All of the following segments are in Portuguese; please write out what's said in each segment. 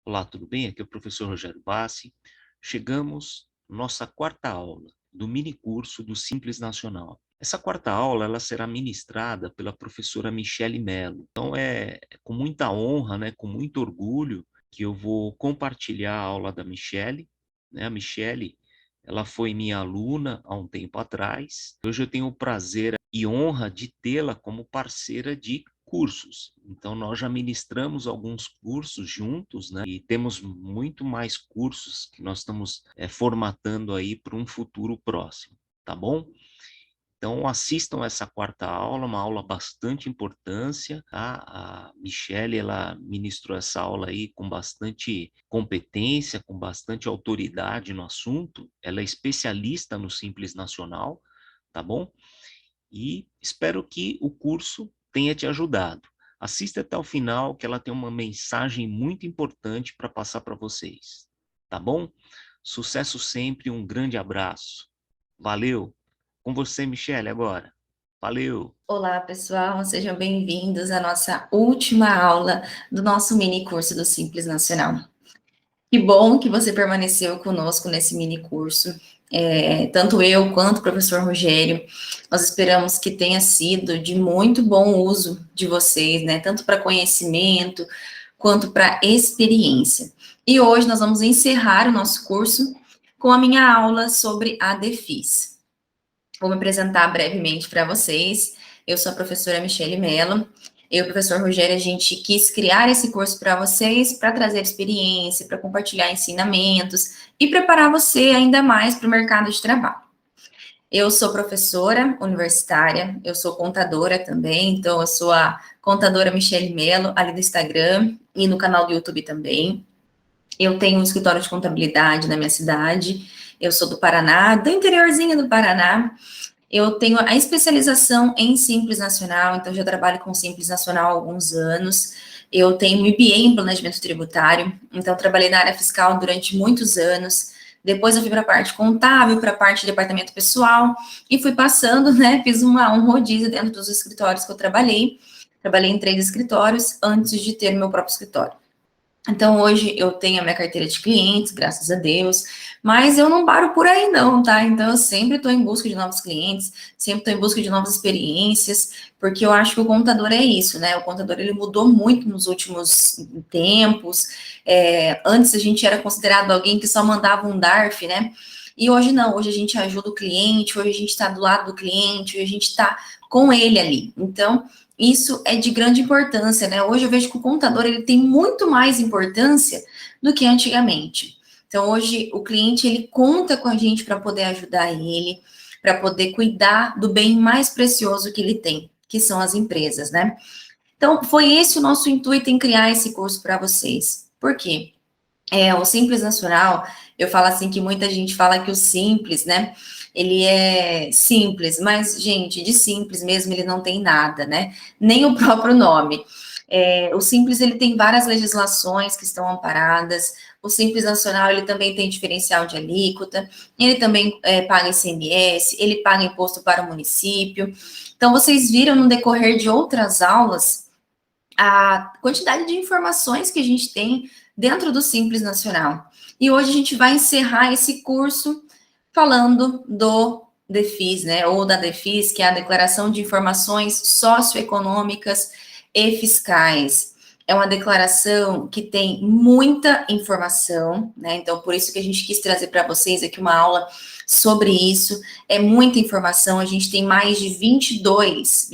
Olá, tudo bem? Aqui é o professor Rogério Bassi. Chegamos à nossa quarta aula do mini curso do Simples Nacional. Essa quarta aula ela será ministrada pela professora Michele Mello. Então é com muita honra, né, com muito orgulho que eu vou compartilhar a aula da Michele, né? A Michele, ela foi minha aluna há um tempo atrás. Hoje eu tenho o prazer e honra de tê-la como parceira de cursos. Então, nós já ministramos alguns cursos juntos, né? E temos muito mais cursos que nós estamos formatando aí para um futuro próximo, tá bom? Então, assistam essa quarta aula, uma aula bastante importância, tá? A Michele, ela ministrou essa aula aí com bastante competência, com bastante autoridade no assunto. Ela é especialista no Simples Nacional, tá bom? E espero que o curso tenha te ajudado. Assista até o final, que ela tem uma mensagem muito importante para passar para vocês. Tá bom? Sucesso sempre, um grande abraço. Valeu! Com você, Michele, agora. Valeu! Olá, pessoal, sejam bem-vindos à nossa última aula do nosso mini curso do Simples Nacional. Que bom que você permaneceu conosco nesse mini curso. Tanto eu quanto o professor Rogério, nós esperamos que tenha sido de muito bom uso de vocês, né? Tanto para conhecimento quanto para experiência. E hoje nós vamos encerrar o nosso curso com a minha aula sobre a DEFIS. Vou me apresentar brevemente para vocês. Eu sou a professora Michele Mello. Eu e o professor Rogério, a gente quis criar esse curso para vocês, para trazer experiência, para compartilhar ensinamentos e preparar você ainda mais para o mercado de trabalho. Eu sou professora universitária, eu sou contadora também, então eu sou a contadora Michele Mello, ali no Instagram e no canal do YouTube também. Eu tenho um escritório de contabilidade na minha cidade, eu sou do Paraná, do interiorzinho do Paraná. Eu tenho a especialização em Simples Nacional, então já trabalho com Simples Nacional há alguns anos. Eu tenho MBA em Planejamento Tributário, então trabalhei na área fiscal durante muitos anos. Depois eu fui para a parte contábil, para a parte de departamento pessoal, e fui passando, né? Fiz um rodízio dentro dos escritórios que eu trabalhei. Trabalhei em 3 escritórios antes de ter meu próprio escritório. Então, hoje eu tenho a minha carteira de clientes, graças a Deus, mas eu não paro por aí não, tá? Então, eu sempre estou em busca de novos clientes, sempre estou em busca de novas experiências, porque eu acho que o contador é isso, né? O contador, ele mudou muito nos últimos tempos. Antes a gente era considerado alguém que só mandava um DARF, né? E hoje não, hoje a gente ajuda o cliente, hoje a gente está do lado do cliente, hoje a gente está com ele ali. Então, isso é de grande importância, né? Hoje eu vejo que o contador ele tem muito mais importância do que antigamente. Então, hoje o cliente ele conta com a gente para poder ajudar ele, para poder cuidar do bem mais precioso que ele tem, que são as empresas, né? Então, foi esse o nosso intuito em criar esse curso para vocês. Por quê? O Simples Nacional, eu falo assim que muita gente fala que o Simples, né? Ele é simples, mas, gente, de simples mesmo ele não tem nada, né? Nem o próprio nome. O Simples, ele tem várias legislações que estão amparadas. O Simples Nacional, ele também tem diferencial de alíquota. Ele também paga ICMS, ele paga imposto para o município. Então, vocês viram no decorrer de outras aulas a quantidade de informações que a gente tem dentro do Simples Nacional. E hoje a gente vai encerrar esse curso falando do DEFIS, né, ou da DEFIS, que é a Declaração de Informações Socioeconômicas e Fiscais. É uma declaração que tem muita informação, né, então por isso que a gente quis trazer para vocês aqui uma aula sobre isso, é muita informação, a gente tem mais de 22,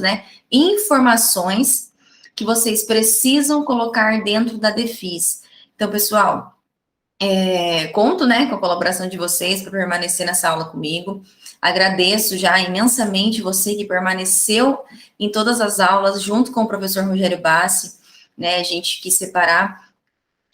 né, informações que vocês precisam colocar dentro da DEFIS. Então, pessoal, conto, né, com a colaboração de vocês para permanecer nessa aula comigo. Agradeço já imensamente você que permaneceu em todas as aulas junto com o professor Rogério Bassi, né? A gente quis separar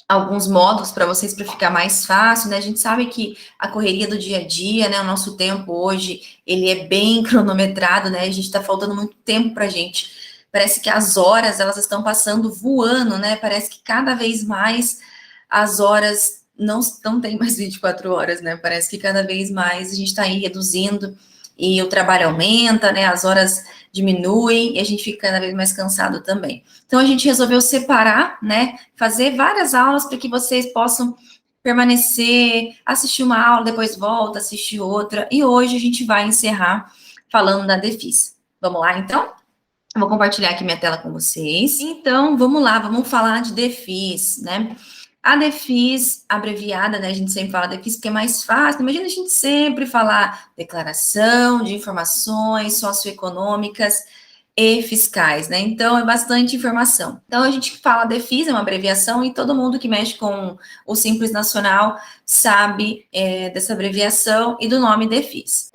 alguns módulos para vocês para ficar mais fácil, né? A gente sabe que a correria do dia a dia, né? O nosso tempo hoje, ele é bem cronometrado, né? A gente está faltando muito tempo para a gente. Parece que as horas, elas estão passando voando, né? Parece que cada vez mais as horas não tem mais 24 horas, né? Parece que cada vez mais a gente está aí reduzindo e o trabalho aumenta, né, as horas diminuem e a gente fica cada vez mais cansado também. Então, a gente resolveu separar, né, fazer várias aulas para que vocês possam permanecer, assistir uma aula, depois volta, assistir outra, e hoje a gente vai encerrar falando da Defis. Vamos lá, então? Eu vou compartilhar aqui minha tela com vocês. Então, vamos lá, vamos falar de Defis, né? A Defis, abreviada, né? A gente sempre fala Defis porque é mais fácil. Imagina a gente sempre falar declaração de informações socioeconômicas e fiscais, né? Então, é bastante informação. Então, a gente fala Defis, é uma abreviação, e todo mundo que mexe com o Simples Nacional sabe dessa abreviação e do nome Defis.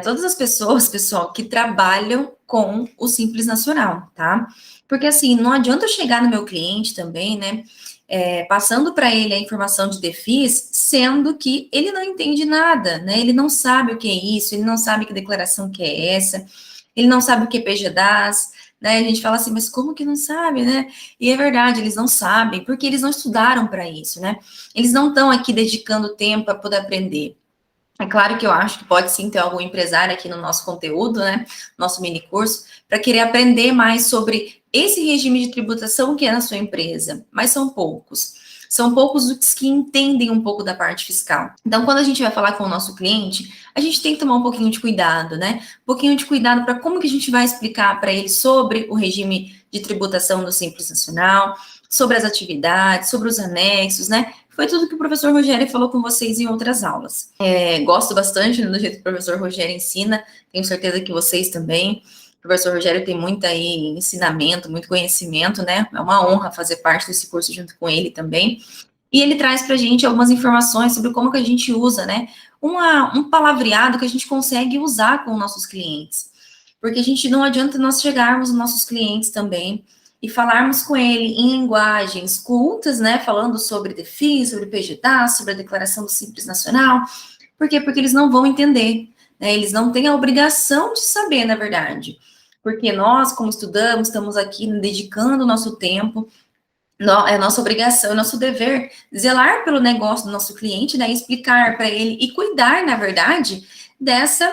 Todas as pessoas, pessoal, que trabalham com o Simples Nacional, tá? Porque, assim, não adianta eu chegar no meu cliente também, né? Passando para ele a informação de Defis, sendo que ele não entende nada, né? Ele não sabe o que é isso, ele não sabe que declaração que é essa, ele não sabe o que é PGDAS, né? A gente fala assim, mas como que não sabe, né? E é verdade, eles não sabem, porque eles não estudaram para isso, né? Eles não estão aqui dedicando tempo para poder aprender. É claro que eu acho que pode sim ter algum empresário aqui no nosso conteúdo, né? Nosso mini curso, para querer aprender mais sobre esse regime de tributação que é na sua empresa, mas são poucos. São poucos os que entendem um pouco da parte fiscal. Então, quando a gente vai falar com o nosso cliente, a gente tem que tomar um pouquinho de cuidado, né? Um pouquinho de cuidado para como que a gente vai explicar para ele sobre o regime de tributação do Simples Nacional, sobre as atividades, sobre os anexos, né? Foi tudo que o professor Rogério falou com vocês em outras aulas. Gosto bastante, né, do jeito que o professor Rogério ensina, tenho certeza que vocês também. O professor Rogério tem muito aí ensinamento, muito conhecimento, né? É uma honra fazer parte desse curso junto com ele também. E ele traz para a gente algumas informações sobre como que a gente usa, né? Um palavreado que a gente consegue usar com nossos clientes. Porque a gente não adianta nós chegarmos nos nossos clientes também e falarmos com ele em linguagens cultas, né, falando sobre Defis, sobre PGDAS, sobre a Declaração do Simples Nacional. Por quê? Porque eles não vão entender, né, eles não têm a obrigação de saber, na verdade. Porque nós, como estudamos, estamos aqui dedicando o nosso tempo, é nossa obrigação, é nosso dever zelar pelo negócio do nosso cliente, né, explicar para ele e cuidar, na verdade, dessa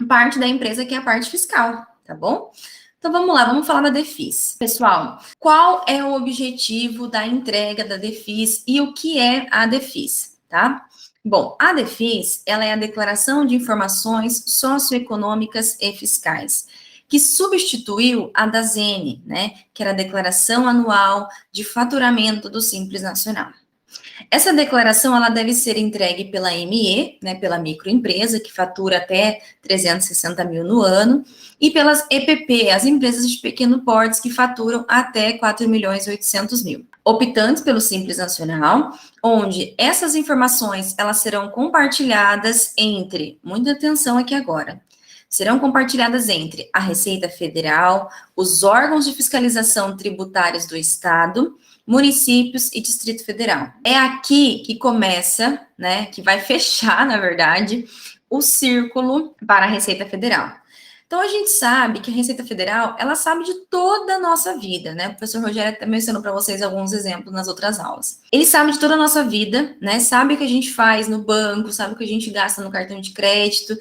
parte da empresa que é a parte fiscal, tá bom? Então vamos lá, vamos falar da Defis. Pessoal, qual é o objetivo da entrega da Defis e o que é a Defis, tá? Bom, a Defis, ela é a Declaração de Informações Socioeconômicas e Fiscais, que substituiu a DASN, né, que era a Declaração Anual de Faturamento do Simples Nacional. Essa declaração ela deve ser entregue pela ME, né, pela microempresa, que fatura até 360 mil no ano, e pelas EPP, as empresas de pequeno porte, que faturam até 4 milhões e 800 mil. Optantes pelo Simples Nacional, onde essas informações elas serão compartilhadas entre, muita atenção aqui agora, serão compartilhadas entre a Receita Federal, os órgãos de fiscalização tributários do Estado, municípios e Distrito Federal. É aqui que começa, né, que vai fechar, na verdade, o círculo para a Receita Federal. Então, a gente sabe que a Receita Federal, ela sabe de toda a nossa vida, né? O professor Rogério até mencionou para vocês alguns exemplos nas outras aulas. Ele sabe de toda a nossa vida, né? Sabe o que a gente faz no banco, sabe o que a gente gasta no cartão de crédito,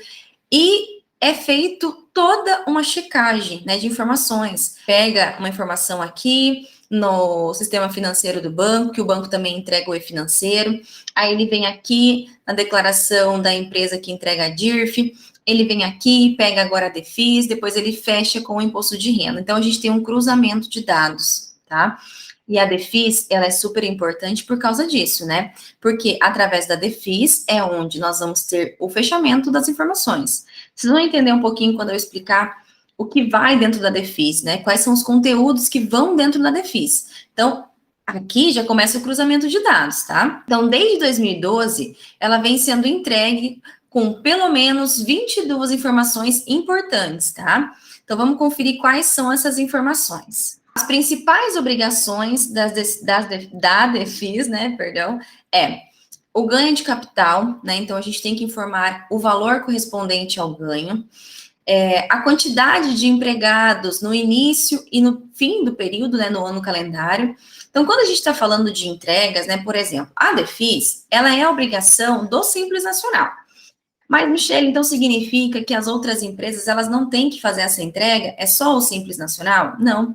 e é feito toda uma checagem, né, de informações. Pega uma informação aqui no sistema financeiro do banco, que o banco também entrega o e-financeiro, aí ele vem aqui na declaração da empresa que entrega a DIRF, ele vem aqui, pega agora a Defis, depois ele fecha com o imposto de renda. Então, a gente tem um cruzamento de dados, tá? E a Defis, ela é super importante por causa disso, né? Porque através da Defis é onde nós vamos ter o fechamento das informações. Vocês vão entender um pouquinho quando eu explicar o que vai dentro da Defis, né? Quais são os conteúdos que vão dentro da Defis. Então, aqui já começa o cruzamento de dados, tá? Então, desde 2012, ela vem sendo entregue com pelo menos 22 informações importantes, tá? Então, vamos conferir quais são essas informações. As principais obrigações da Defis, né, perdão, é o ganho de capital, né, então a gente tem que informar o valor correspondente ao ganho, a quantidade de empregados no início e no fim do período, né, no ano calendário. Então, quando a gente está falando de entregas, né, por exemplo, a Defis, ela é a obrigação do Simples Nacional. Mas, Michele, então significa que as outras empresas, elas não têm que fazer essa entrega? É só o Simples Nacional? Não.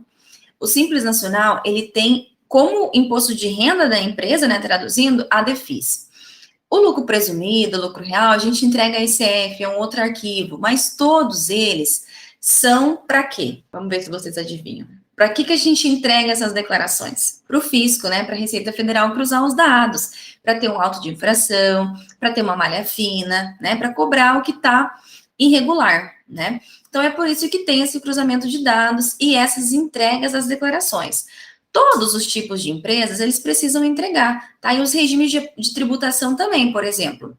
O Simples Nacional, ele tem como imposto de renda da empresa, né, traduzindo, a DEFIS. O lucro presumido, o lucro real, a gente entrega a ICF, é um outro arquivo, mas todos eles são para quê? Vamos ver se vocês adivinham. Para que a gente entrega essas declarações? Para o fisco, né? Para a Receita Federal cruzar os dados, para ter um auto de infração, para ter uma malha fina, né? Para cobrar o que está irregular, né? Então é por isso que tem esse cruzamento de dados e essas entregas das declarações. Todos os tipos de empresas, eles precisam entregar, tá? E os regimes de tributação também, por exemplo,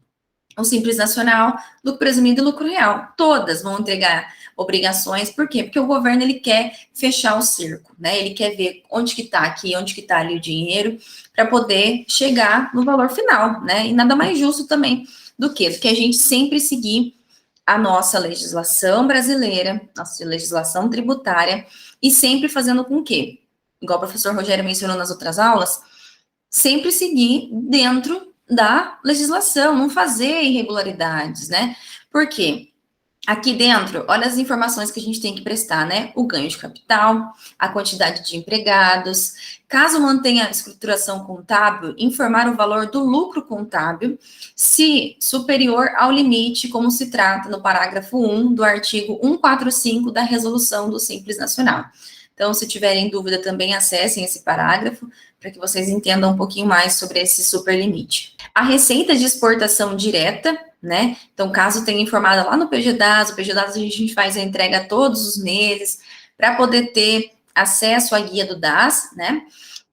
o Simples Nacional, lucro presumido e lucro real, todas vão entregar obrigações, por quê? Porque o governo, ele quer fechar o cerco, né? Ele quer ver onde que tá aqui, onde que tá ali o dinheiro, para poder chegar no valor final, né? E nada mais justo também do que a gente sempre seguir a nossa legislação brasileira, nossa legislação tributária, e sempre fazendo com que, igual o professor Rogério mencionou nas outras aulas, sempre seguir dentro da legislação, não fazer irregularidades, né? Por quê? Aqui dentro, olha as informações que a gente tem que prestar, né? O ganho de capital, a quantidade de empregados. Caso mantenha a escrituração contábil, informar o valor do lucro contábil, se superior ao limite, como se trata no parágrafo 1 do artigo 145 da Resolução do Simples Nacional. Então, se tiverem dúvida, também acessem esse parágrafo para que vocês entendam um pouquinho mais sobre esse superlimite. A receita de exportação direta, né? Então, caso tenha informado lá no PGDAS, o PGDAS a gente faz a entrega todos os meses para poder ter acesso à guia do DAS, né?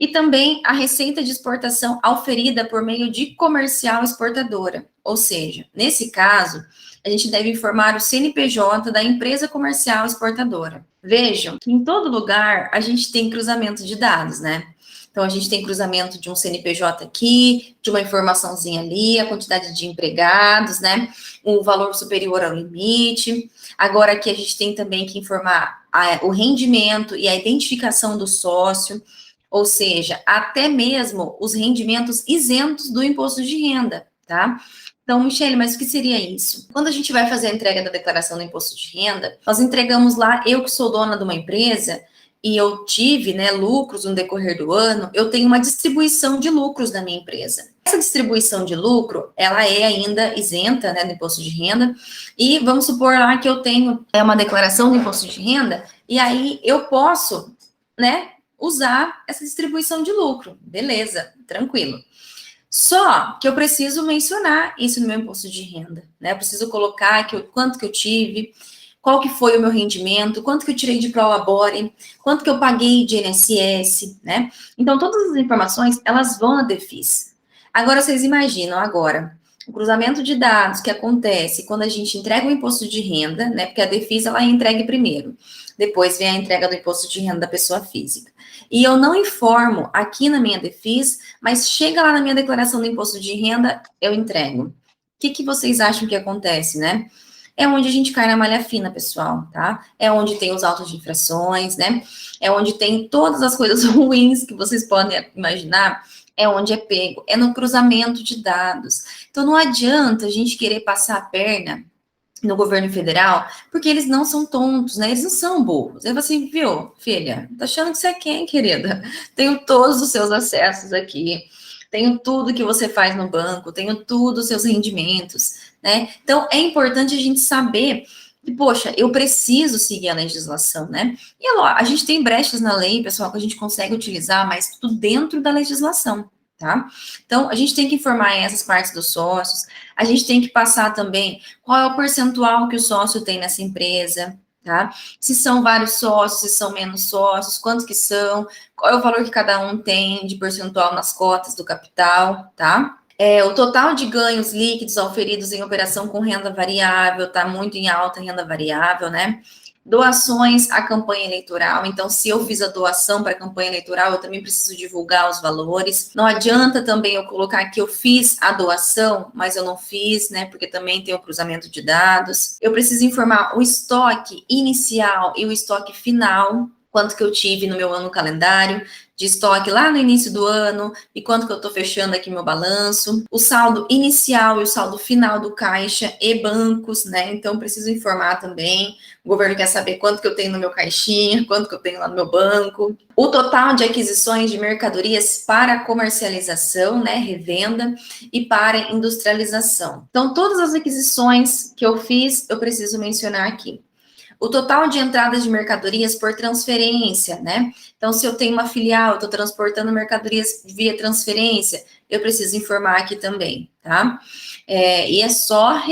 E também a receita de exportação auferida por meio de comercial exportadora, ou seja, nesse caso, a gente deve informar o CNPJ da empresa comercial exportadora. Vejam que em todo lugar a gente tem cruzamento de dados, né? Então, a gente tem cruzamento de um CNPJ aqui, de uma informaçãozinha ali, a quantidade de empregados, né? O valor superior ao limite. Agora, aqui a gente tem também que informar o rendimento e a identificação do sócio, ou seja, até mesmo os rendimentos isentos do imposto de renda, tá? Então, Michele, mas o que seria isso? Quando a gente vai fazer a entrega da declaração do imposto de renda, nós entregamos lá, eu que sou dona de uma empresa, e eu tive, né, lucros no decorrer do ano, eu tenho uma distribuição de lucros da minha empresa. Essa distribuição de lucro, ela é ainda isenta, né, do imposto de renda, e vamos supor lá que eu tenho uma declaração do imposto de renda, e aí eu posso, né, usar essa distribuição de lucro. Beleza, tranquilo. Só que eu preciso mencionar isso no meu imposto de renda, né? Eu preciso colocar quanto que eu tive, qual que foi o meu rendimento, quanto que eu tirei de prolabore, quanto que eu paguei de INSS, né? Então, todas as informações, elas vão na DEFIS. Agora, vocês imaginam o cruzamento de dados que acontece quando a gente entrega o imposto de renda, né? Porque a DEFIS, ela entrega primeiro. Depois vem a entrega do imposto de renda da pessoa física. E eu não informo aqui na minha DEFIS, mas chega lá na minha declaração do imposto de renda, eu entrego. O que vocês acham que acontece, né? É onde a gente cai na malha fina, pessoal, tá? É onde tem os autos de infrações, né? É onde tem todas as coisas ruins que vocês podem imaginar, é onde é pego, é no cruzamento de dados. Então, não adianta a gente querer passar a perna no governo federal, porque eles não são tontos, né? Eles não são burros. Eu falo assim, viu, filha, tá achando que você é quem, querida? Tenho todos os seus acessos aqui, tenho tudo que você faz no banco, tenho tudo os seus rendimentos, né? Então, é importante a gente saber que, poxa, eu preciso seguir a legislação, né? E a gente tem brechas na lei, pessoal, que a gente consegue utilizar, mas tudo dentro da legislação, tá? Então, a gente tem que informar essas partes dos sócios, a gente tem que passar também qual é o percentual que o sócio tem nessa empresa, tá? Se são vários sócios, se são menos sócios, quantos que são, qual é o valor que cada um tem de percentual nas cotas do capital, tá? O total de ganhos líquidos auferidos em operação com renda variável, tá muito em alta renda variável, né? Doações à campanha eleitoral. Então, se eu fiz a doação para a campanha eleitoral, eu também preciso divulgar os valores. Não adianta também eu colocar que eu fiz a doação, mas eu não fiz, né? Porque também tem o cruzamento de dados. Eu preciso informar o estoque inicial e o estoque final, quanto que eu tive no meu ano calendário de estoque lá no início do ano e quanto que eu estou fechando aqui meu balanço, o saldo inicial e o saldo final do caixa e bancos, né? Então, preciso informar também. O governo quer saber quanto que eu tenho no meu caixinha, quanto que eu tenho lá no meu banco. O total de aquisições de mercadorias para comercialização, né? Revenda e para industrialização. Então, todas as aquisições que eu fiz, eu preciso mencionar aqui. O total de entradas de mercadorias por transferência, né? Então, se eu tenho uma filial, eu estou transportando mercadorias via transferência, eu preciso informar aqui também, tá? E essa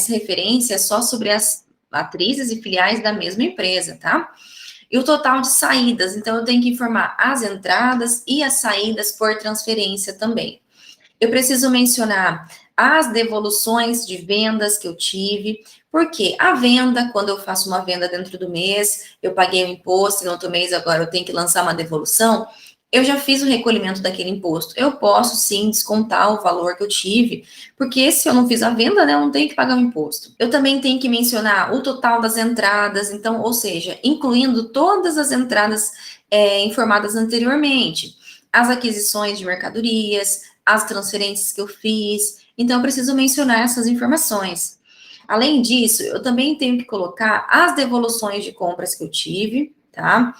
referência é só sobre as matrizes e filiais da mesma empresa, tá? E o total de saídas, então eu tenho que informar as entradas e as saídas por transferência também. Eu preciso mencionar as devoluções de vendas que eu tive, porque a venda, quando eu faço uma venda dentro do mês, eu paguei o imposto, no outro mês agora eu tenho que lançar uma devolução, eu já fiz o recolhimento daquele imposto. Eu posso sim descontar o valor que eu tive, porque se eu não fiz a venda, né, eu não tenho que pagar o imposto. Eu também tenho que mencionar o total das entradas, então, ou seja, incluindo todas as entradas informadas anteriormente, as aquisições de mercadorias, as transferências que eu fiz. Então, eu preciso mencionar essas informações. Além disso, eu também tenho que colocar as devoluções de compras que eu tive, tá?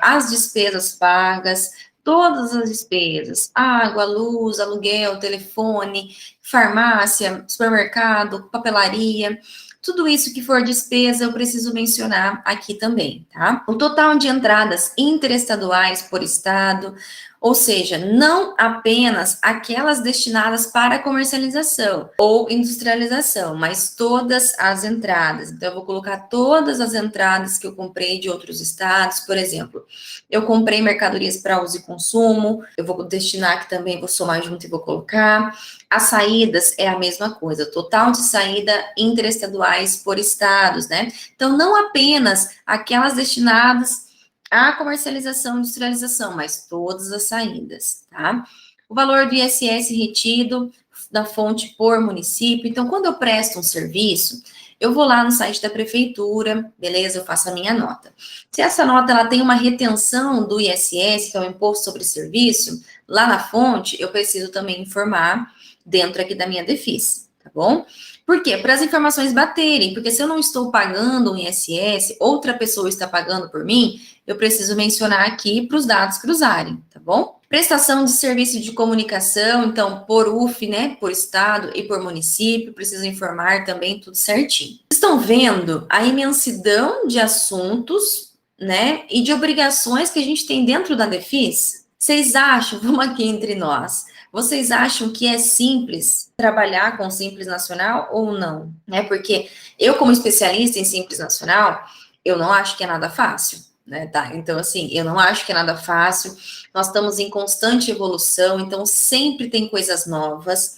As despesas pagas, todas as despesas, água, luz, aluguel, telefone, farmácia, supermercado, papelaria, tudo isso que for despesa, eu preciso mencionar aqui também, tá? O total de entradas interestaduais por estado, ou seja, não apenas aquelas destinadas para comercialização ou industrialização, mas todas as entradas. Então, eu vou colocar todas as entradas que eu comprei de outros estados, por exemplo, eu comprei mercadorias para uso e consumo, eu vou destinar aqui também, vou somar junto e vou colocar. As saídas é a mesma coisa, total de saída interestaduais por estados, né? Então, não apenas aquelas destinadas à comercialização e industrialização, mas todas as saídas, tá? O valor do ISS retido da fonte por município. Então, quando eu presto um serviço, eu vou lá no site da prefeitura, beleza? Eu faço a minha nota. Se essa nota ela tem uma retenção do ISS, que é o Imposto sobre Serviço, lá na fonte, eu preciso também informar dentro aqui da minha DEFIS, tá bom? Por quê? Para as informações baterem, porque se eu não estou pagando um ISS, outra pessoa está pagando por mim, eu preciso mencionar aqui para os dados cruzarem, tá bom? Prestação de serviço de comunicação, então, por UF, né, por estado e por município, preciso informar também tudo certinho. Estão vendo a imensidão de assuntos, né, e de obrigações que a gente tem dentro da DEFIS? Vocês acham, vamos aqui entre nós, vocês acham que é simples trabalhar com Simples Nacional ou não? Né? Porque eu, como especialista em Simples Nacional, eu não acho que é nada fácil. Né, tá? Então, assim, eu não acho que é nada fácil, nós estamos em constante evolução, então sempre tem coisas novas,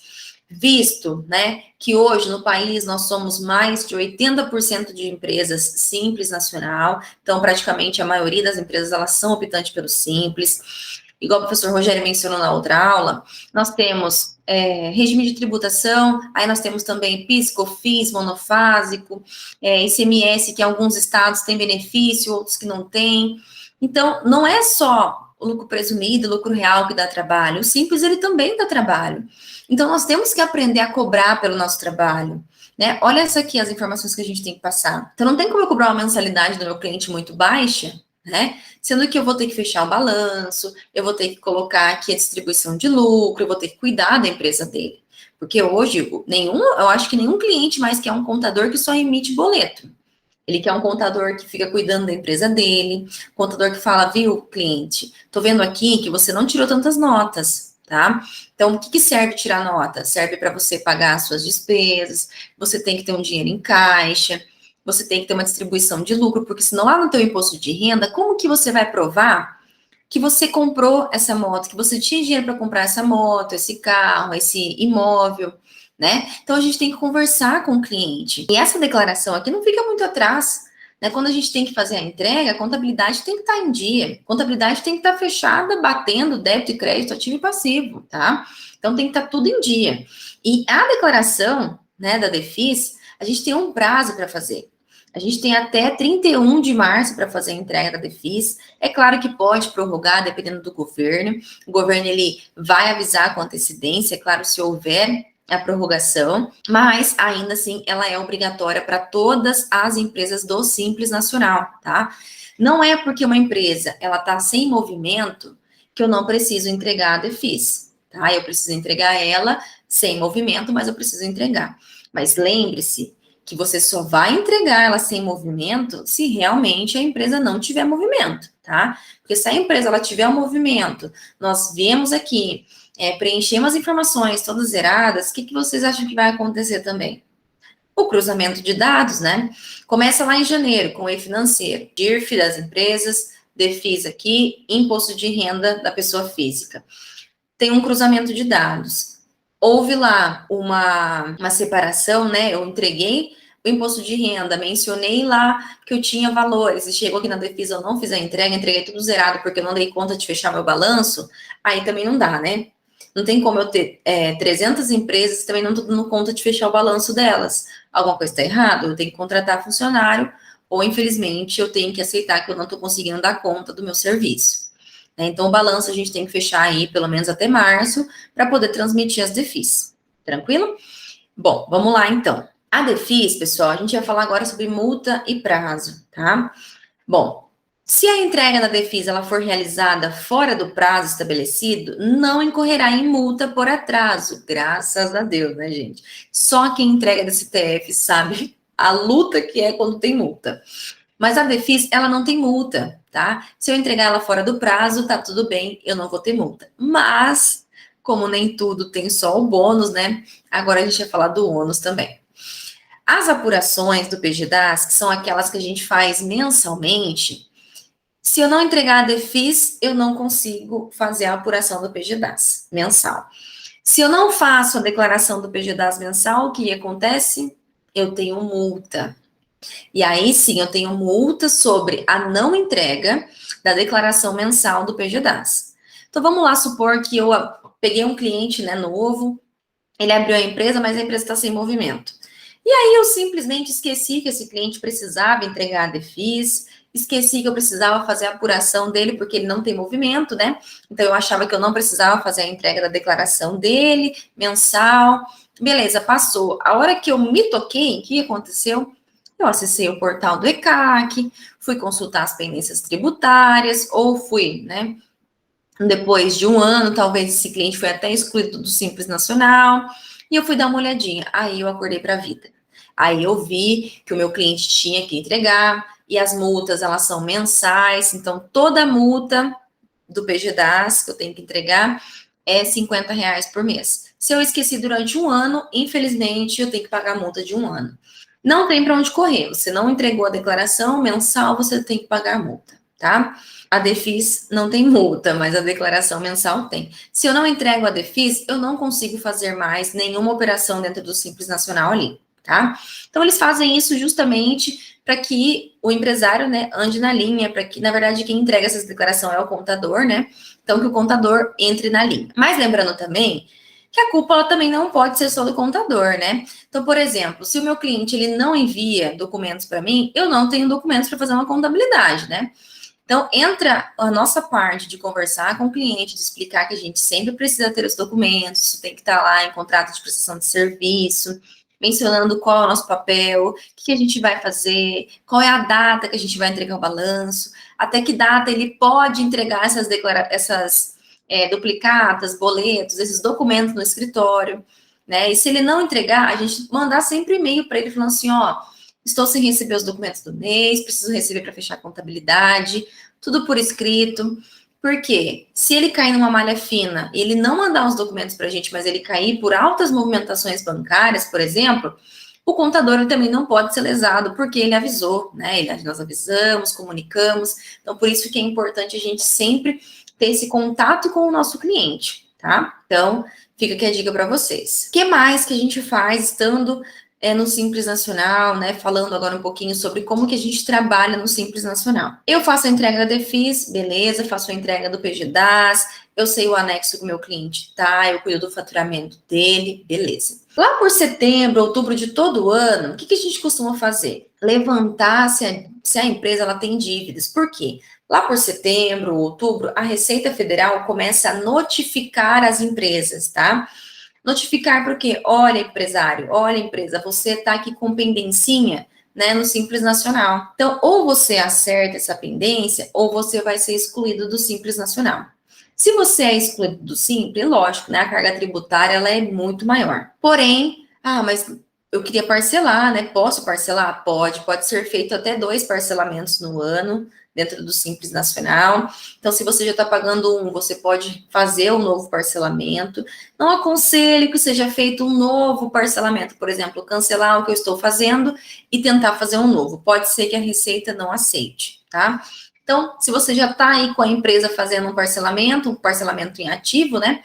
visto, né, que hoje no país nós somos mais de 80% de empresas Simples Nacional, então praticamente a maioria das empresas, elas são optantes pelo Simples, igual o professor Rogério mencionou na outra aula, nós temos regime de tributação, aí nós temos também PIS, COFINS, monofásico, ICMS, que em alguns estados tem benefício, outros que não tem. Então, não é só o lucro presumido, o lucro real que dá trabalho, o Simples, ele também dá trabalho. Então, nós temos que aprender a cobrar pelo nosso trabalho. Né? Olha essa aqui, as informações que a gente tem que passar. Então, não tem como eu cobrar uma mensalidade do meu cliente muito baixa, né? Sendo que eu vou ter que fechar o balanço, eu vou ter que colocar aqui a distribuição de lucro, eu vou ter que cuidar da empresa dele. Porque hoje, eu acho que nenhum cliente mais quer um contador que só emite boleto. Ele quer um contador que fica cuidando da empresa dele, contador que fala, viu, cliente, tô vendo aqui que você não tirou tantas notas, tá? Então, o que serve tirar nota? Serve para você pagar as suas despesas, você tem que ter um dinheiro em caixa, você tem que ter uma distribuição de lucro, porque senão lá no teu imposto de renda, como que você vai provar que você comprou essa moto, que você tinha dinheiro para comprar essa moto, esse carro, esse imóvel, né? Então a gente tem que conversar com o cliente. E essa declaração aqui não fica muito atrás, né? Quando a gente tem que fazer a entrega, a contabilidade tem que estar em dia. A contabilidade tem que estar fechada, batendo débito e crédito, ativo e passivo, tá? Então tem que estar tudo em dia. E a declaração, né, da DEFIS, a gente tem um prazo para fazer. A gente tem até 31 de março para fazer a entrega da DEFIS. É claro que pode prorrogar, dependendo do governo. O governo ele vai avisar com antecedência, é claro, se houver a prorrogação, mas ainda assim ela é obrigatória para todas as empresas do Simples Nacional, tá? Não é porque uma empresa ela está sem movimento que eu não preciso entregar a DEFIS, tá? Eu preciso entregar ela sem movimento, mas eu preciso entregar. Mas lembre-se que você só vai entregar ela sem movimento se realmente a empresa não tiver movimento, tá? Porque se a empresa ela tiver um movimento, nós vemos aqui, preenchemos as informações todas zeradas, o que vocês acham que vai acontecer também? O cruzamento de dados, né? Começa lá em janeiro com o e-financeiro, DIRF das empresas, DEFIS aqui, imposto de renda da pessoa física. Tem um cruzamento de dados. Houve lá uma separação, né? Eu entreguei o imposto de renda, mencionei lá que eu tinha valores, e chegou aqui na DEFIS, eu não fiz a entrega, entreguei tudo zerado, porque eu não dei conta de fechar meu balanço, aí também não dá, né? Não tem como eu ter 300 empresas, também não estou dando conta de fechar o balanço delas. Alguma coisa está errada, eu tenho que contratar funcionário, ou infelizmente eu tenho que aceitar que eu não estou conseguindo dar conta do meu serviço. Então, o balanço a gente tem que fechar aí pelo menos até março, para poder transmitir as DEFIS. Tranquilo? Bom, vamos lá então. A DEFIS, pessoal, a gente vai falar agora sobre multa e prazo, tá? Bom, se a entrega da DEFIS ela for realizada fora do prazo estabelecido, não incorrerá em multa por atraso, graças a Deus, né, gente? Só quem entrega da CTF sabe a luta que é quando tem multa. Mas a DEFIS, ela não tem multa, tá? Se eu entregar ela fora do prazo, tá tudo bem, eu não vou ter multa. Mas, como nem tudo tem só o bônus, né? Agora a gente vai falar do ônus também. As apurações do PGDAS, que são aquelas que a gente faz mensalmente, se eu não entregar a DEFIS, eu não consigo fazer a apuração do PGDAS mensal. Se eu não faço a declaração do PGDAS mensal, o que acontece? Eu tenho multa. E aí sim, eu tenho multa sobre a não entrega da declaração mensal do PGDAS. Então vamos lá supor que eu peguei um cliente, né, novo, ele abriu a empresa, mas a empresa está sem movimento. E aí eu simplesmente esqueci que esse cliente precisava entregar a DEFIS, esqueci que eu precisava fazer a apuração dele porque ele não tem movimento, né? Então eu achava que eu não precisava fazer a entrega da declaração dele, mensal. Beleza, passou. A hora que eu me toquei, o que aconteceu? Eu acessei o portal do ECAC, fui consultar as pendências tributárias, ou fui, né? Depois de um ano, talvez esse cliente foi até excluído do Simples Nacional, e eu fui dar uma olhadinha. Aí eu acordei para a vida. Aí eu vi que o meu cliente tinha que entregar, e as multas, elas são mensais, então toda multa do PGDAS que eu tenho que entregar é R$ 50 por mês. Se eu esqueci durante um ano, infelizmente, eu tenho que pagar a multa de um ano. Não tem para onde correr. Você não entregou a declaração mensal, você tem que pagar a multa, tá? A DEFIS não tem multa, mas a declaração mensal tem. Se eu não entrego a DEFIS, eu não consigo fazer mais nenhuma operação dentro do Simples Nacional ali, tá? Então, eles fazem isso justamente para que o empresário, né, ande na linha, para que, na verdade, quem entrega essa declaração é o contador, né? Então, que o contador entre na linha. Mas lembrando também que a culpa ela também não pode ser só do contador, né? Então, por exemplo, se o meu cliente ele não envia documentos para mim, eu não tenho documentos para fazer uma contabilidade, né? Então, entra a nossa parte de conversar com o cliente, de explicar que a gente sempre precisa ter os documentos, isso tem que estar lá em contrato de prestação de serviço, mencionando qual é o nosso papel, o que a gente vai fazer, qual é a data que a gente vai entregar o balanço, até que data ele pode entregar essas duplicatas, boletos, esses documentos no escritório, né? E se ele não entregar, a gente mandar sempre e-mail para ele falando assim, ó, estou sem receber os documentos do mês, preciso receber para fechar a contabilidade, tudo por escrito. Porque se ele cair numa malha fina, ele não mandar os documentos para a gente, mas ele cair por altas movimentações bancárias, por exemplo, o contador ele também não pode ser lesado, porque ele avisou, né? Nós avisamos, comunicamos. Então, por isso que é importante a gente sempre ter esse contato com o nosso cliente, tá? Então, fica aqui a dica para vocês. O que mais que a gente faz estando no Simples Nacional, né? Falando agora um pouquinho sobre como que a gente trabalha no Simples Nacional. Eu faço a entrega da DEFIS, beleza, faço a entrega do PGDAS, eu sei o anexo que o meu cliente tá, eu cuido do faturamento dele, beleza. Lá por setembro, outubro de todo ano, o que a gente costuma fazer? Levantar se a empresa ela tem dívidas. Por quê? Lá por setembro, outubro, a Receita Federal começa a notificar as empresas, tá? Notificar porque, olha, empresário, olha, empresa, você está aqui com pendencinha, né, no Simples Nacional. Então, ou você acerta essa pendência, ou você vai ser excluído do Simples Nacional. Se você é excluído do Simples, lógico, né, a carga tributária ela é muito maior. Porém, mas eu queria parcelar, né? Posso parcelar? Pode ser feito até 2 parcelamentos no ano, dentro do Simples Nacional. Então, se você já está pagando um, você pode fazer um novo parcelamento. Não aconselho que seja feito um novo parcelamento, por exemplo, cancelar o que eu estou fazendo e tentar fazer um novo. Pode ser que a Receita não aceite, tá? Então, se você já está aí com a empresa fazendo um parcelamento em ativo, né?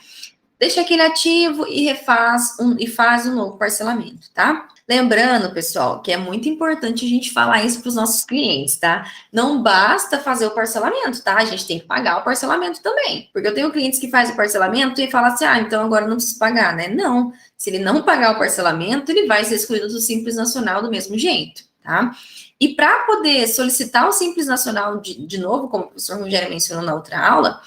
Deixa aquele ativo e faz um novo parcelamento, tá? Lembrando, pessoal, que é muito importante a gente falar isso para os nossos clientes, tá? Não basta fazer o parcelamento, tá? A gente tem que pagar o parcelamento também. Porque eu tenho clientes que fazem o parcelamento e falam assim, então agora não preciso pagar, né? Não. Se ele não pagar o parcelamento, ele vai ser excluído do Simples Nacional do mesmo jeito, tá? E para poder solicitar o Simples Nacional de novo, como o professor Rogério mencionou na outra aula,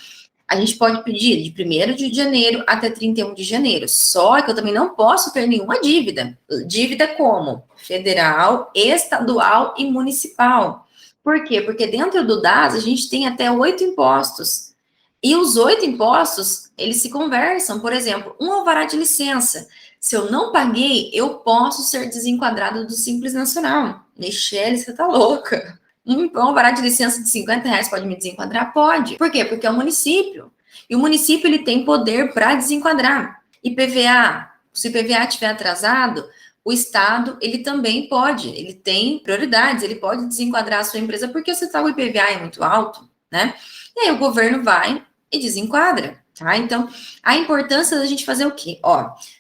a gente pode pedir de 1º de janeiro até 31 de janeiro. Só que eu também não posso ter nenhuma dívida. Dívida como? Federal, estadual e municipal. Por quê? Porque dentro do DAS a gente tem até 8 impostos. E os 8 impostos, eles se conversam. Por exemplo, um alvará de licença. Se eu não paguei, eu posso ser desenquadrado do Simples Nacional. Michele, você tá louca. Um alvará de licença de R$ 50 pode me desenquadrar? Pode. Por quê? Porque é o município. E o município ele tem poder para desenquadrar. IPVA, se o IPVA estiver atrasado, o Estado ele também pode, ele tem prioridades, ele pode desenquadrar a sua empresa porque o IPVA é muito alto, né? E aí o governo vai e desenquadra. Tá? Então, a importância da gente fazer o quê?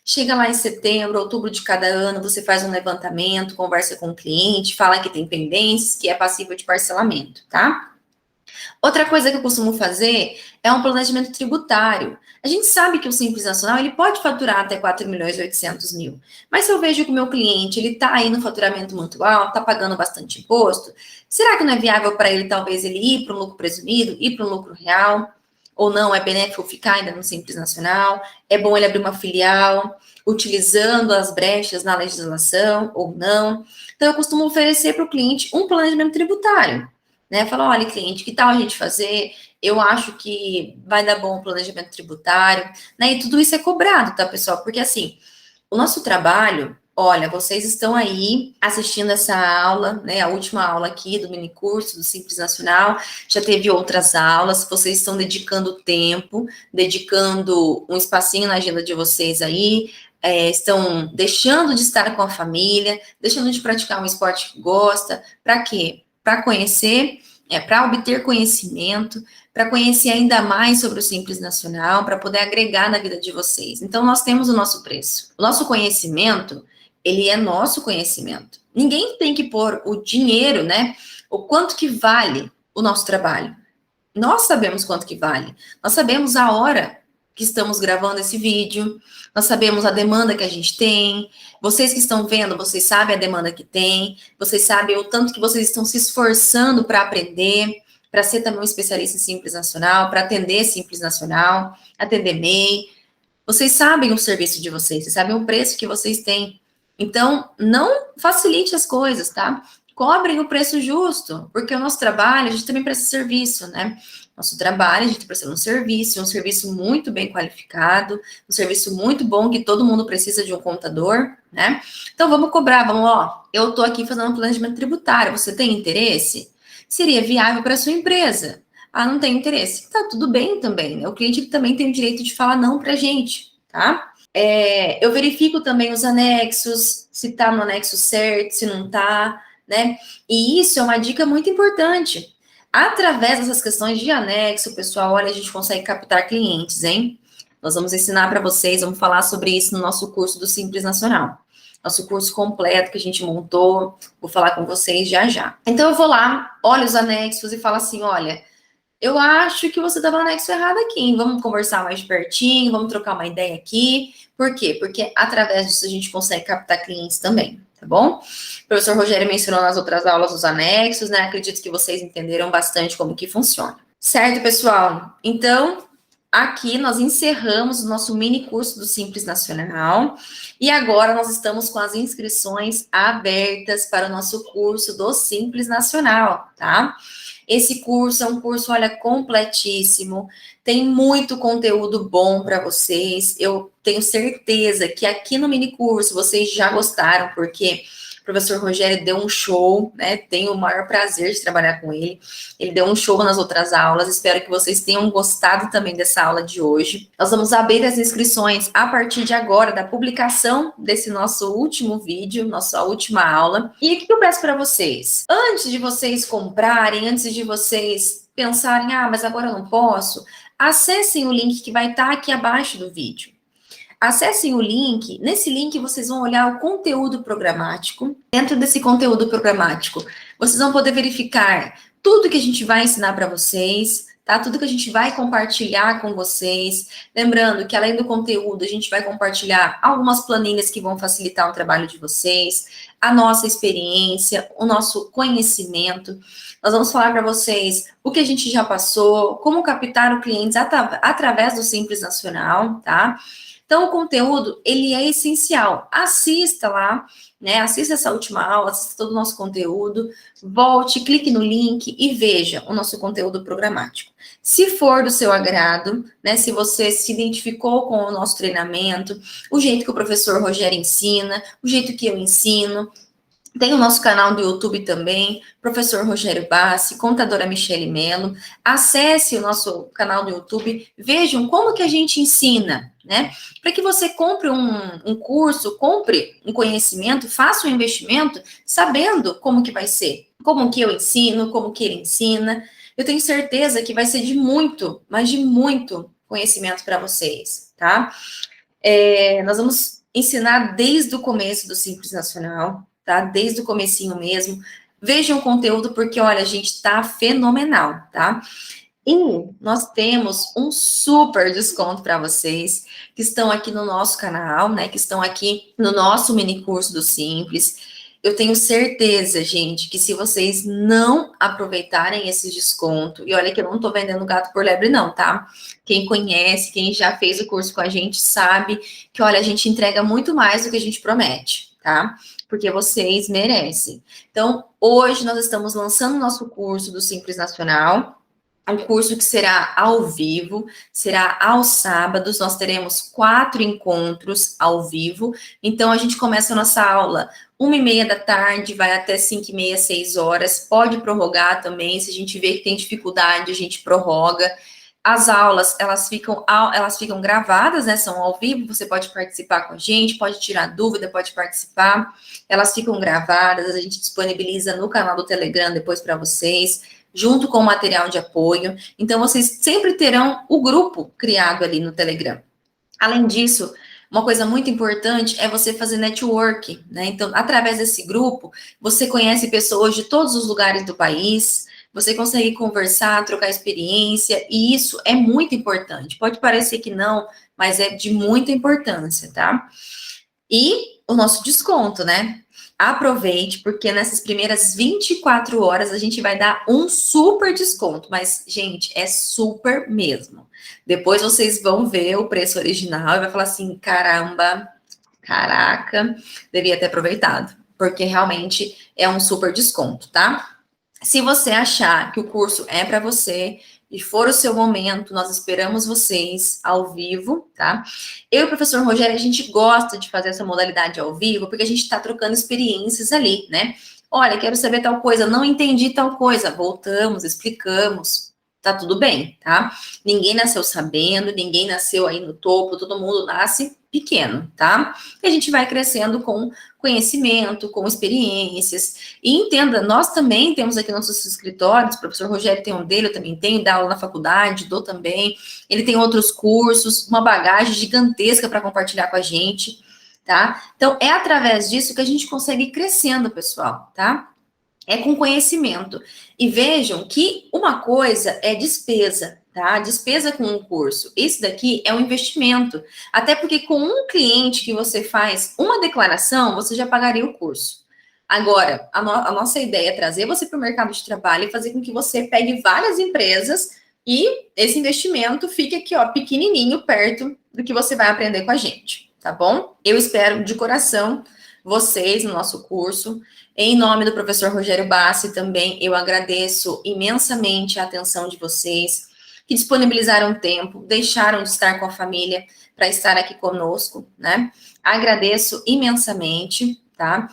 Chega lá em setembro, outubro de cada ano, você faz um levantamento, conversa com o cliente, fala que tem pendências, que é passível de parcelamento, tá? Outra coisa que eu costumo fazer é um planejamento tributário. A gente sabe que o Simples Nacional, ele pode faturar até 4.800.000, mas se eu vejo que o meu cliente, ele tá aí no faturamento muito alto, tá pagando bastante imposto, será que não é viável para ele, talvez, ele ir para um lucro presumido, ir para um lucro real? Ou não, é benéfico ficar ainda no Simples Nacional? É bom ele abrir uma filial, utilizando as brechas na legislação ou não? Então, eu costumo oferecer para o cliente um planejamento tributário, né? Falar, olha, cliente, que tal a gente fazer? Eu acho que vai dar bom o planejamento tributário, né? E tudo isso é cobrado, tá, pessoal? Porque, assim, o nosso trabalho, olha, vocês estão aí assistindo essa aula, né, a última aula aqui do mini curso do Simples Nacional, já teve outras aulas, vocês estão dedicando tempo, dedicando um espacinho na agenda de vocês aí, estão deixando de estar com a família, deixando de praticar um esporte que gosta, para quê? Para conhecer, para obter conhecimento, para conhecer ainda mais sobre o Simples Nacional, para poder agregar na vida de vocês. Então, nós temos o nosso preço. O nosso conhecimento, ele é nosso conhecimento. Ninguém tem que pôr o dinheiro, né? O quanto que vale o nosso trabalho. Nós sabemos quanto que vale. Nós sabemos a hora que estamos gravando esse vídeo. Nós sabemos a demanda que a gente tem. Vocês que estão vendo, vocês sabem a demanda que tem. Vocês sabem o tanto que vocês estão se esforçando para aprender, para ser também um especialista em Simples Nacional, para atender Simples Nacional, atender MEI. Vocês sabem o serviço de vocês sabem o preço que vocês têm. Então, não facilite as coisas, tá? Cobrem o preço justo, porque o nosso trabalho, a gente também presta serviço, né? Nosso trabalho, a gente precisa de um serviço muito bem qualificado, um serviço muito bom, que todo mundo precisa de um contador, né? Então, vamos cobrar, eu tô aqui fazendo um planejamento tributário, você tem interesse? Seria viável para a sua empresa? Não tem interesse? Tá tudo bem também, né? O cliente também tem o direito de falar não pra gente, tá? Eu verifico também os anexos, se tá no anexo certo, se não tá, né? E isso é uma dica muito importante. Através dessas questões de anexo, pessoal, olha, a gente consegue captar clientes, hein? Nós vamos ensinar para vocês, vamos falar sobre isso no nosso curso do Simples Nacional. nosso curso completo que a gente montou, vou falar com vocês já já. Então eu vou lá, olho os anexos e falo assim, olha, eu acho que você estava no anexo errado aqui, vamos conversar mais de pertinho, vamos trocar uma ideia aqui. Por quê? Porque através disso a gente consegue captar clientes também, tá bom? O professor Rogério mencionou nas outras aulas os anexos, né? Acredito que vocês entenderam bastante como que funciona. Certo, pessoal? Então, aqui nós encerramos o nosso mini curso do Simples Nacional e agora nós estamos com as inscrições abertas para o nosso curso do Simples Nacional, tá? Esse curso é um curso, olha, completíssimo, tem muito conteúdo bom para vocês. Eu tenho certeza que aqui no mini curso vocês já gostaram, porque o professor Rogério deu um show, né? Tenho o maior prazer de trabalhar com ele. Ele deu um show nas outras aulas. Espero que vocês tenham gostado também dessa aula de hoje. Nós vamos abrir as inscrições a partir de agora, da publicação desse nosso último vídeo, nossa última aula. E o que eu peço para vocês? Antes de vocês comprarem, antes de vocês pensarem, ah, mas agora eu não posso, acessem o link que vai estar aqui abaixo do vídeo. Acessem o link, nesse link vocês vão olhar o conteúdo programático. Dentro desse conteúdo programático, vocês vão poder verificar tudo que a gente vai ensinar para vocês, tá? Tudo que a gente vai compartilhar com vocês. Lembrando que além do conteúdo, a gente vai compartilhar algumas planilhas que vão facilitar o trabalho de vocês, a nossa experiência, o nosso conhecimento. Nós vamos falar para vocês o que a gente já passou, como captar o cliente através do Simples Nacional, tá? Então, o conteúdo, ele é essencial. Assista lá, né? Assista essa última aula, assista todo o nosso conteúdo, volte, clique no link e veja o nosso conteúdo programático. Se for do seu agrado, né? Se você se identificou com o nosso treinamento, o jeito que o professor Rogério ensina, o jeito que eu ensino, tem o nosso canal do YouTube também, professor Rogério Bassi, contadora Michele Mello. Acesse o nosso canal do YouTube, vejam como que a gente ensina, né? Para que você compre um curso, compre um conhecimento, faça um investimento, sabendo como que vai ser, como que eu ensino, como que ele ensina. Eu tenho certeza que vai ser de muito, mas de muito conhecimento para vocês, tá? Nós vamos ensinar desde o começo do Simples Nacional, tá? Desde o comecinho mesmo. Vejam o conteúdo, porque, olha, a gente tá fenomenal, tá? E nós temos um super desconto para vocês que estão aqui no nosso canal, né? Que estão aqui no nosso mini curso do Simples. Eu tenho certeza, gente, que se vocês não aproveitarem esse desconto, e olha que eu não tô vendendo gato por lebre, não, tá? Quem conhece, quem já fez o curso com a gente, sabe que, olha, a gente entrega muito mais do que a gente promete, tá? Porque vocês merecem. Então, hoje nós estamos lançando o nosso curso do Simples Nacional, um curso que será ao vivo, será aos sábados, nós teremos 4 encontros ao vivo, então a gente começa a nossa aula 1h30 da tarde, vai até 5h30, 6 horas, pode prorrogar também, se a gente vê que tem dificuldade, a gente prorroga. As aulas, elas ficam gravadas, né, são ao vivo, você pode participar com a gente, pode tirar dúvida, pode participar, elas ficam gravadas, a gente disponibiliza no canal do Telegram depois para vocês, junto com o material de apoio. Então, vocês sempre terão o grupo criado ali no Telegram. Além disso, uma coisa muito importante é você fazer network, né? Então, através desse grupo, você conhece pessoas de todos os lugares do país, você consegue conversar, trocar experiência, e isso é muito importante. Pode parecer que não, mas é de muita importância, tá? E o nosso desconto, né? Aproveite, porque nessas primeiras 24 horas a gente vai dar um super desconto, mas, gente, é super mesmo. Depois vocês vão ver o preço original e vai falar assim, caramba, caraca, devia ter aproveitado, porque realmente é um super desconto, tá? Se você achar que o curso é para você e for o seu momento, nós esperamos vocês ao vivo, tá? Eu e o professor Rogério, a gente gosta de fazer essa modalidade ao vivo, porque a gente está trocando experiências ali, né? Olha, quero saber tal coisa, não entendi tal coisa. Voltamos, explicamos, tá tudo bem, tá? Ninguém nasceu sabendo, ninguém nasceu aí no topo, todo mundo nasce pequeno, tá? E a gente vai crescendo com conhecimento, com experiências. E entenda, nós também temos aqui nossos escritórios, o professor Rogério tem um dele, eu também tenho, dá aula na faculdade, dou também. Ele tem outros cursos, uma bagagem gigantesca para compartilhar com a gente, tá? Então, é através disso que a gente consegue ir crescendo, pessoal, tá? É com conhecimento. E vejam que uma coisa é despesa, tá? Despesa com um curso. Esse daqui é um investimento. Até porque com um cliente que você faz uma declaração, você já pagaria o curso. Agora, a nossa ideia é trazer você para o mercado de trabalho e fazer com que você pegue várias empresas e esse investimento fique aqui, ó, pequenininho, perto do que você vai aprender com a gente, tá bom? Eu espero de coração vocês no nosso curso. Em nome do professor Rogério Bassi, também eu agradeço imensamente a atenção de vocês, que disponibilizaram tempo, deixaram de estar com a família para estar aqui conosco, né? Agradeço imensamente, tá?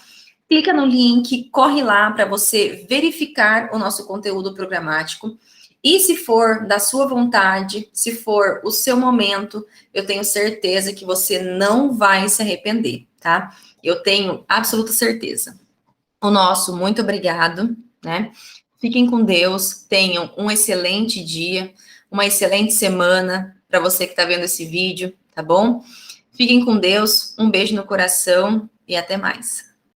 Clica no link, corre lá para você verificar o nosso conteúdo programático. E se for da sua vontade, se for o seu momento, eu tenho certeza que você não vai se arrepender, tá? Eu tenho absoluta certeza. O nosso muito obrigado, né? Fiquem com Deus, tenham um excelente dia, uma excelente semana para você que está vendo esse vídeo, tá bom? Fiquem com Deus, um beijo no coração e até mais.